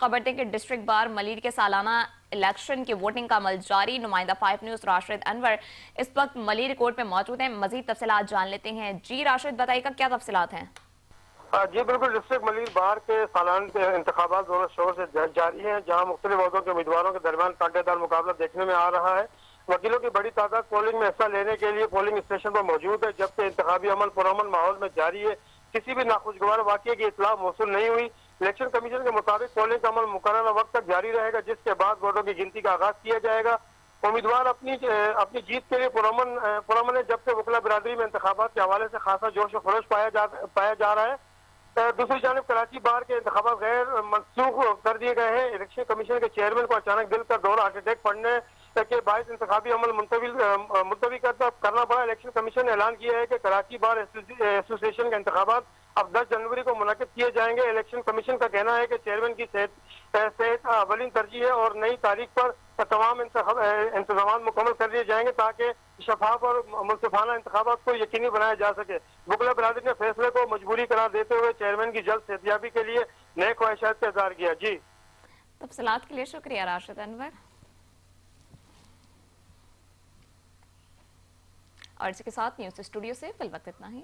خبرتے کہ district bar Malir کے سالانہ الیکشن کی ووٹنگ کا عمل جاری. نمائندہ 5 نیوز راشد انور اس وقت ملیر کورٹ میں موجود ہیں. مزید تفصیلات جان لیتے ہیں. جی راشد بتائیے گا کیا تفصیلات ہیں؟ جی بالکل، ڈسٹرکٹ ملیر بار کے سالانہ انتخابات زور شور سے جاری ہیں، جہاں مختلف عہدوں کے امیدواروں کے درمیان کانٹے دار مقابلہ دیکھنے میں آ رہا ہے. وکیلوں کی بڑی تعداد پولنگ میں حصہ لینے کے لیے پولنگ اسٹیشن پر موجود ہے، جبکہ انتخابی عمل پرامن ماحول میں جاری ہے. کسی بھی ناخوشگوار واقعے کی اطلاع موصول نہیں ہوئی. الیکشن کمیشن کے مطابق پولنگ کا عمل مقررہ وقت تک جاری رہے گا، جس کے بعد ووٹوں کی گنتی کا آغاز کیا جائے گا. امیدوار اپنی جیت کے لیے پرامن ہے، جبکہ وکلا برادری میں انتخابات کے حوالے سے خاصا جوش و خروش پایا جا رہا ہے. دوسری جانب کراچی بار کے انتخابات غیر منسوخ کر دیے گئے ہیں. الیکشن کمیشن کے چیئرمین کو اچانک دل کا دورہ ہارٹ اٹیک پڑنے کے باعث انتخابی عمل ملتوی کرنا پڑا. الیکشن کمیشن نے اعلان کیا ہے کہ کراچی بار ایسوسی ایشن کے انتخابات اب 10 جنوری کو منعقد کیے جائیں گے. الیکشن کمیشن کا کہنا ہے کہ چیئرمین کی صحت اولین ترجیح ہے اور نئی تاریخ پر تمام انتظامات مکمل کر دیے جائیں گے تاکہ شفاف اور منصفانہ انتخابات کو یقینی بنایا جا سکے. وکلا برادری نے فیصلے کو مجبوری قرار دیتے ہوئے چیئرمین کی جلد صحتیابی کے لیے نئے خواہشات کا اظہار کیا. جی تفصیلات کے لیے شکریہ راشد انور. اور اس کے ساتھ نیوز اسٹوڈیو سے فی الوقت اتنا ہی.